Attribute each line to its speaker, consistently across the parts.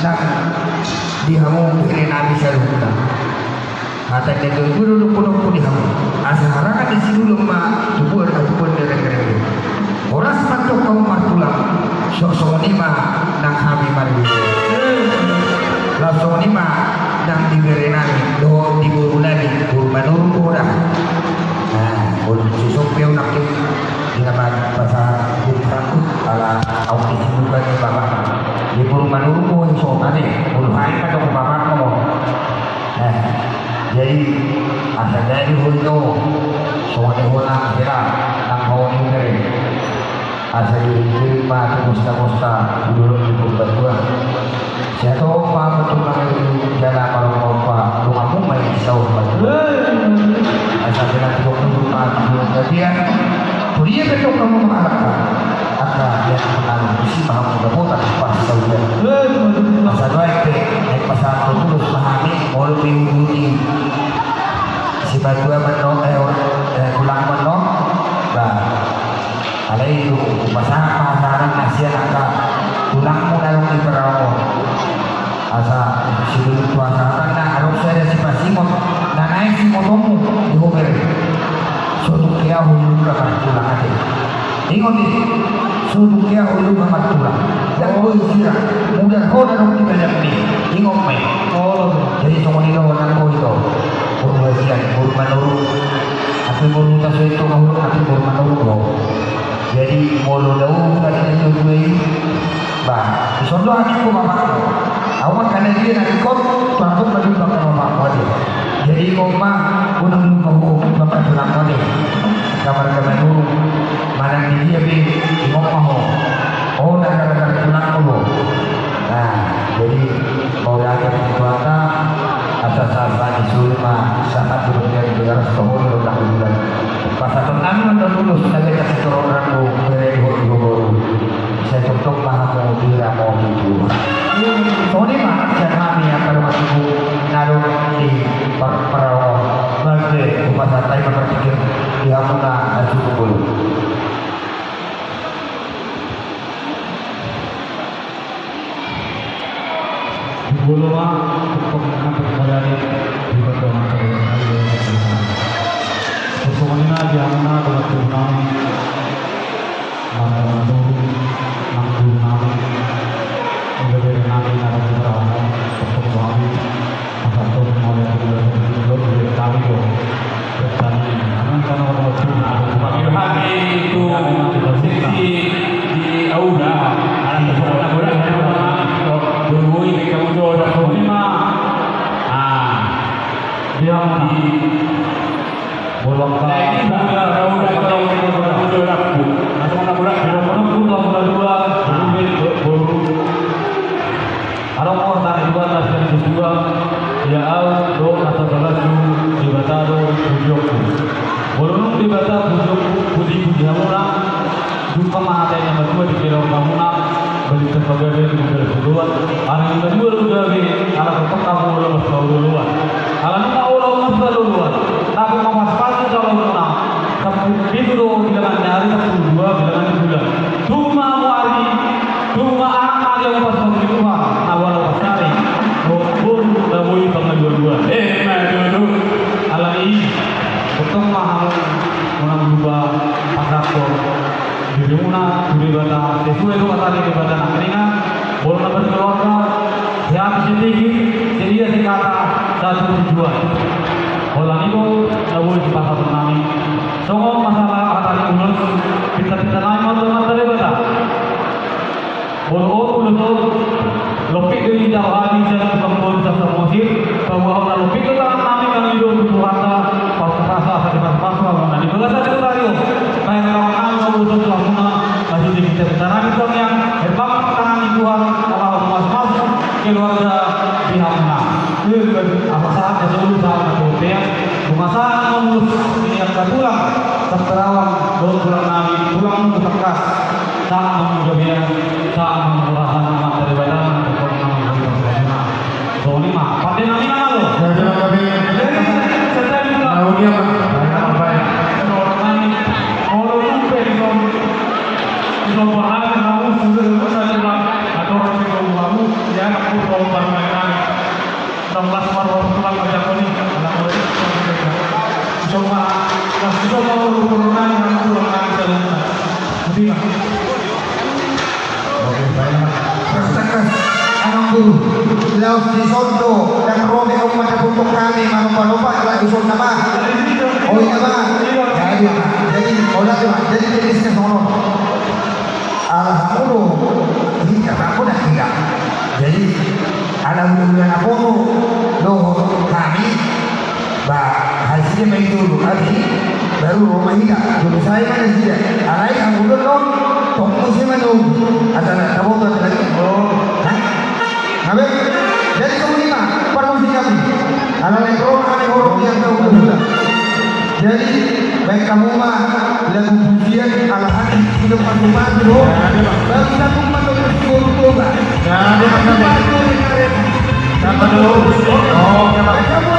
Speaker 1: nak dihamu kiri nabi saruna kata dia tu dulu kuno dihamu asal kan di sini dulu mah tubuh ataupun dereng-dereng orang sepatu kaum martulang sok ni mah nang kami mari langsung ni mah nang digerenani do di burulani burmanur ora nah susuk dia nak di nama bahasa Frankus ala autis juga ni bapak di burmanur ko so ane burhain ka dong bapak ko jadi asal dari hulno soalnya hola kira nang mau ni asal diri mah musta dulu di berdua saya tahu apa betul betul jalan kalau apa rumahmu main jauh betul asal kita cukup rumah kemudian dia betul kamu mengalahkan akan dia menang isi paham berputar pas tahu dia asal baik naik pasar terus pahami mau lebih tinggi si badua menong pulang menong bah ada itu pasaran nasihat angka tulangmu dalam di perahu asa silu puasa karena harus ada si pasimot dan naik si motomu di hober suatu kia hulu kamar tulang aja ingat ini suatu kia hulu kamar tulang yang boleh sirah mudah kau dalam di banyak ini ingat me jadi semua ini orang kau itu berwasiat bermanuru tapi bermutas itu kau tapi bermanuru jadi mulu lau tadi itu dua bah disodoh aku bapak awak karena dia nak ikut tuan bagi bapak bapak dia jadi koma gunung gunung bapak tulang dia kamar dulu mana dia bi ngomong oh nak tulang dulu nah jadi mau lagi puasa asal-asal disuruh mah sangat berhenti dengan setahun udah bulan pas tenang dan lulus lagi kasih orang aku beri baru saya cocok lah mau tidak mau gitu soalnya mah kami akan masuk naruh di perahu nanti rumah santai berpikir dia mana cukup dulu
Speaker 2: bulu mah untuk mengadari di pertemuan Sesuanya dia mana dalam tulang, mana dulu, nang menjadi nabi ada di dalam pertemuan, asal tu mulai dari kami tu, bertani, karena orang tua
Speaker 3: pagi hari itu sesi di aula, anak sekolah boleh dulu ini kamu jual lima,
Speaker 2: dia di bolong ke
Speaker 3: ini juga aula kalau kita jual laku, asal mana boleh
Speaker 2: dua kalau mau tarik dua dan dua ya au do atau balasu di bataro bujukku bolong di bataro bujukku budi jamuna jumpa mahatanya berdua di kilo kamuna beli sebagai di duluan hari kedua udah di ala kamu udah masuk duluan ala nuna udah masuk duluan tapi mau masuk kalau nuna itu do bilangan hari kedua bilangan bulan cuma hari cuma anak yang pasang di rumah awal pasari pun lamui banget dua-dua dulu ala ini betul mahal menambah pasar di rumah di bata sesuai itu kata di bata nakringan boleh berkeluarga siap sedikit jadi si kata satu tujuan kalau ini lamui di pasar tsunami semua masalah kata di ulus kita lain mau dari bata boleh lopik dari jauh hari saya kembali ke Mesir bahwa orang lopik itu kan kami kan hidup di Tuhannya pas-pasah pas-pasah dan di bahasa itu tadi kayak orang mau usul Tuhannya masih di kita bicara itu yang hebat tangan di Tuhan kalau mas-mas keluarga pihaknya apa saja seluruh sahabat Tuhan masa mengurus ini yang pulang terterawang pulang nabi pulang berkas saat menjadinya saat mengurahkan nama dari badan Solima, pandai nami mana lo?
Speaker 1: Jangan kami.
Speaker 2: Saya bilang.
Speaker 1: Tahu dia apa ya?
Speaker 2: Orang nami, orang lupa di kamu sudah saya bilang atau orang di kamu ya aku
Speaker 1: Rasakan anong guru Laos di Sondo dan Rome ang matapuntok kami manupa-lupa lagi Sondo naman o yun naman jadi wala diba jadi tinis ka sono alhamdulillah hindi ka ako nakita jadi alam mo na ako no kami ba hasilnya may dulu lagi baru rumah hidup dulu saya mana sih alay ang ulo no tunggu sih manu ada kamu tuh lagi Nabe, jadi kelima permisi kami. Anak lekor kami orang yang tahu betul. Jadi baik kamu mah lagu pujian ala hati hidup rumah dulu. Baru satu mantuk bersyukur bah. Jadi apa dulu? Oh, kamu.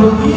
Speaker 4: Oh,